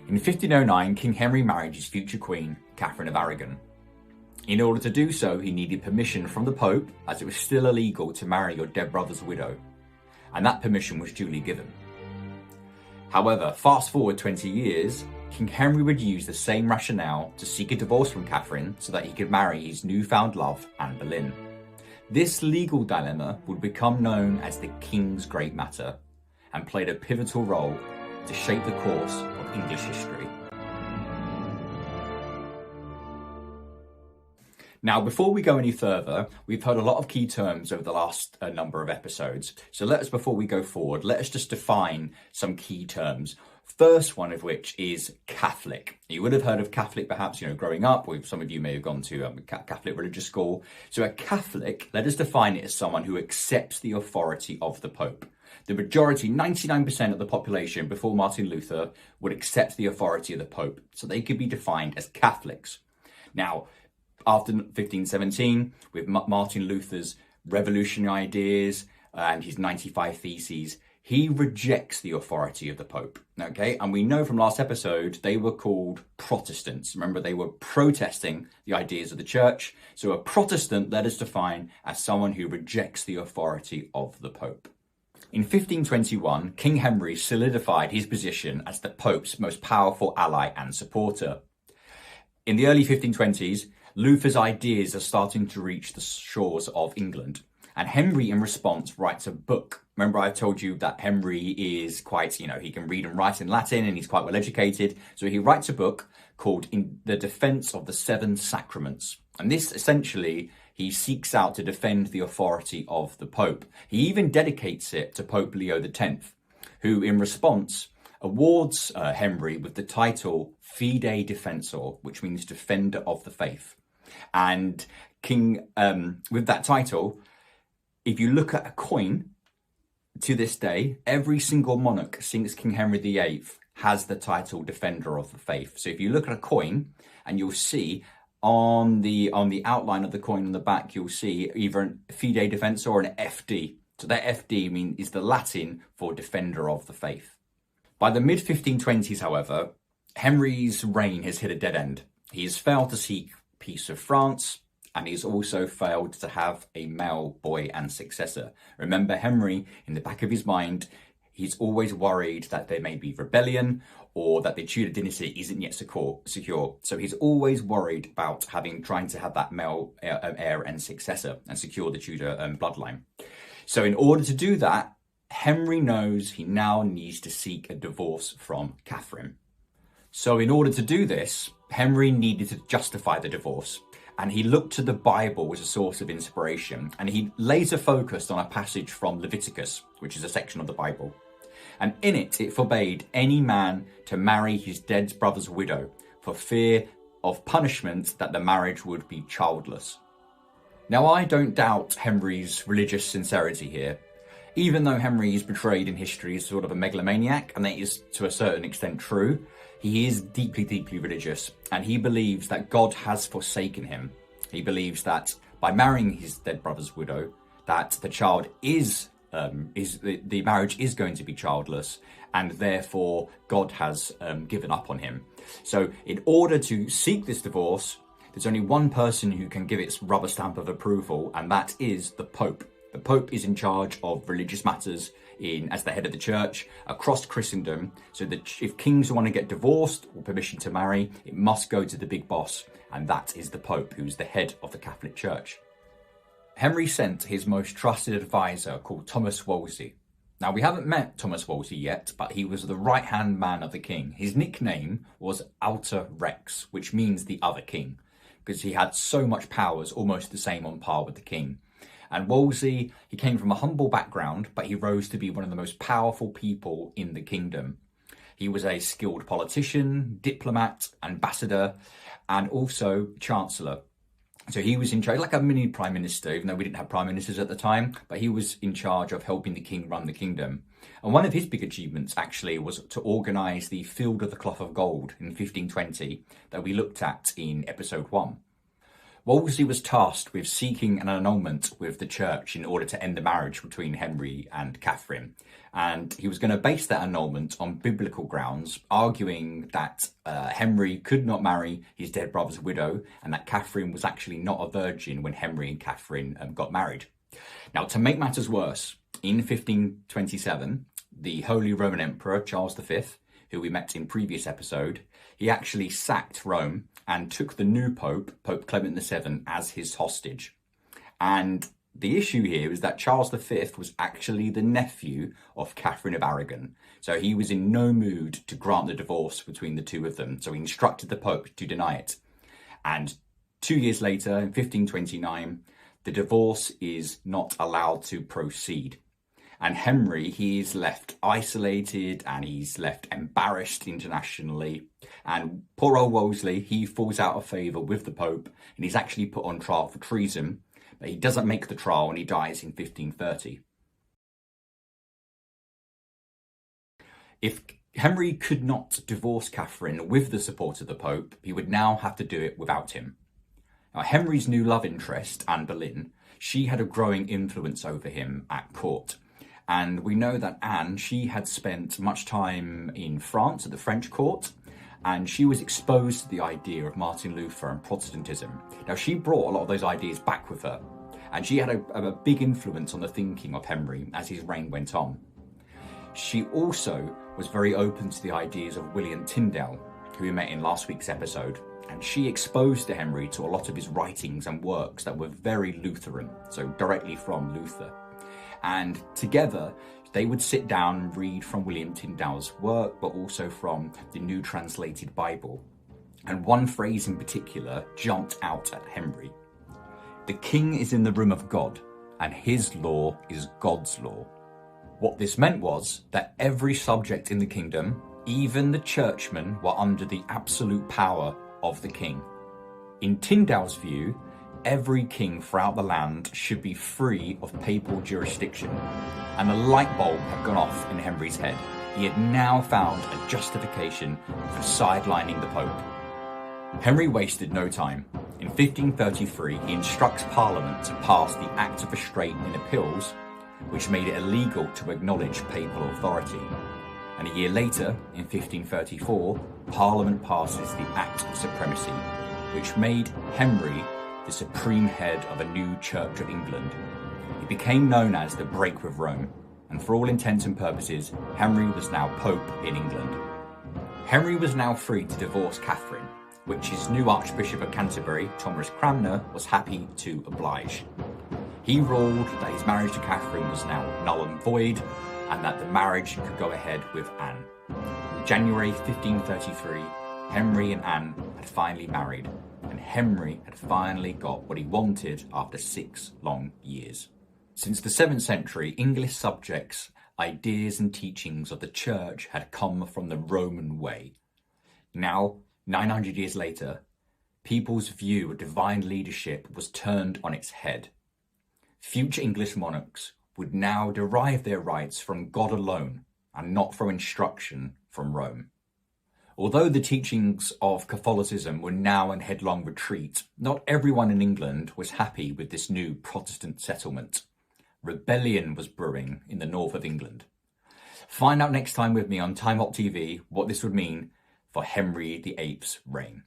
In 1509, King Henry married his future queen, Catherine of Aragon. In order to do so, he needed permission from the Pope, as it was still illegal to marry your dead brother's widow, and that permission was duly given. However, fast forward 20 years, King Henry would use the same rationale to seek a divorce from Catherine so that he could marry his newfound love, Anne Boleyn. This legal dilemma would become known as the King's Great Matter and played a pivotal role to shape the course of English history. Now, before we go any further, we've heard a lot of key terms over the last number of episodes. So before we go forward, let us just define some key terms. First one of which is Catholic. You would have heard of Catholic perhaps, growing up, or some of you may have gone to a Catholic religious school. So a Catholic, let us define it as someone who accepts the authority of the Pope. The majority, 99% of the population before Martin Luther, would accept the authority of the Pope. So they could be defined as Catholics. Now, after 1517, with Martin Luther's revolutionary ideas and his 95 Theses, he rejects the authority of the Pope, okay? And we know from last episode, they were called Protestants. Remember, they were protesting the ideas of the church. So a Protestant, let us define as someone who rejects the authority of the Pope. In 1521, King Henry solidified his position as the Pope's most powerful ally and supporter. In the early 1520s, Luther's ideas are starting to reach the shores of England. And Henry, in response, writes a book. Remember, I've told you that Henry is quite, he can read and write in Latin and he's quite well educated. So he writes a book called In the Defense of the Seven Sacraments. And this essentially, he seeks out to defend the authority of the Pope. He even dedicates it to Pope Leo X, who in response awards Henry with the title Fide Defensor, which means defender of the faith. And with that title, if you look at a coin to this day, every single monarch since King Henry VIII has the title Defender of the Faith. So if you look at a coin and you'll see on the outline of the coin on the back, you'll see either an Fide Defensor or an FD. So that FD is the Latin for Defender of the Faith. By the mid-1520s, however, Henry's reign has hit a dead end. He has failed to seek peace of France, and he's also failed to have a male boy and successor. Remember, Henry, in the back of his mind, he's always worried that there may be rebellion or that the Tudor dynasty isn't yet secure. So he's always worried about trying to have that male heir and successor and secure the Tudor bloodline. So in order to do that, Henry knows he now needs to seek a divorce from Catherine. So in order to do this, Henry needed to justify the divorce. And he looked to the Bible as a source of inspiration. And he laser focused on a passage from Leviticus, which is a section of the Bible. And in it forbade any man to marry his dead brother's widow for fear of punishment that the marriage would be childless. Now, I don't doubt Henry's religious sincerity here. Even though Henry is portrayed in history as sort of a megalomaniac, and that is to a certain extent true, he is deeply, deeply religious, and he believes that God has forsaken him. He believes that by marrying his dead brother's widow, that the child the marriage is going to be childless, and therefore God has given up on him. So in order to seek this divorce, there's only one person who can give its rubber stamp of approval, and that is the Pope. The Pope is in charge of religious matters as the head of the church across Christendom. So that if kings want to get divorced or permission to marry, it must go to the big boss, and that is the Pope, who's the head of the Catholic Church. Henry sent his most trusted advisor called Thomas Wolsey. Now, we haven't met Thomas Wolsey yet, but he was the right-hand man of the king. His nickname was Alter Rex, which means the other king, because he had so much powers, almost the same on par with the king. And Wolsey, he came from a humble background, but he rose to be one of the most powerful people in the kingdom. He was a skilled politician, diplomat, ambassador, and also chancellor. So he was in charge, like a mini prime minister, even though we didn't have prime ministers at the time, but he was in charge of helping the king run the kingdom. And one of his big achievements actually was to organise the Field of the Cloth of Gold in 1520 that we looked at in episode 1. Wolsey was tasked with seeking an annulment with the church in order to end the marriage between Henry and Catherine. And he was going to base that annulment on biblical grounds, arguing that Henry could not marry his dead brother's widow and that Catherine was actually not a virgin when Henry and Catherine got married. Now, to make matters worse, in 1527, the Holy Roman Emperor Charles V, who we met in previous episode, he actually sacked Rome and took the new Pope, Pope Clement VII, as his hostage. And the issue here is that Charles V was actually the nephew of Catherine of Aragon. So he was in no mood to grant the divorce between the two of them. So he instructed the Pope to deny it. And 2 years later, in 1529, the divorce is not allowed to proceed. And Henry, he's left isolated and he's left embarrassed internationally. And poor old Wolsey, he falls out of favour with the Pope and he's actually put on trial for treason. But he doesn't make the trial and he dies in 1530. If Henry could not divorce Catherine with the support of the Pope, he would now have to do it without him. Now, Henry's new love interest, Anne Boleyn, she had a growing influence over him at court. And we know that Anne, she had spent much time in France at the French court, and she was exposed to the idea of Martin Luther and Protestantism. Now, she brought a lot of those ideas back with her, and she had a big influence on the thinking of Henry as his reign went on. She also was very open to the ideas of William Tyndale, who we met in last week's episode, and she exposed to Henry to a lot of his writings and works that were very Lutheran, so directly from Luther. And together, they would sit down and read from William Tyndale's work, but also from the New Translated Bible. And one phrase in particular jumped out at Henry. "The king is in the room of God, and his law is God's law." What this meant was that every subject in the kingdom, even the churchmen, were under the absolute power of the king. In Tyndale's view, every king throughout the land should be free of papal jurisdiction. And the light bulb had gone off in Henry's head. He had now found a justification for sidelining the Pope. Henry wasted no time. In 1533, he instructs Parliament to pass the Act of Restraint in Appeals, which made it illegal to acknowledge papal authority. And a year later, in 1534, Parliament passes the Act of Supremacy, which made Henry the supreme head of a new Church of England. He became known as the Break with Rome, and for all intents and purposes, Henry was now Pope in England. Henry was now free to divorce Catherine, which his new Archbishop of Canterbury, Thomas Cranmer, was happy to oblige. He ruled that his marriage to Catherine was now null and void, and that the marriage could go ahead with Anne. In January 1533, Henry and Anne had finally married, and Henry had finally got what he wanted after 6 long years. Since the 7th century, English subjects, ideas and teachings of the church had come from the Roman way. Now, 900 years later, people's view of divine leadership was turned on its head. Future English monarchs would now derive their rights from God alone and not from instruction from Rome. Although the teachings of Catholicism were now in headlong retreat, not everyone in England was happy with this new Protestant settlement. Rebellion was brewing in the north of England. Find out next time with me on Time Hop TV what this would mean for Henry VIII's reign.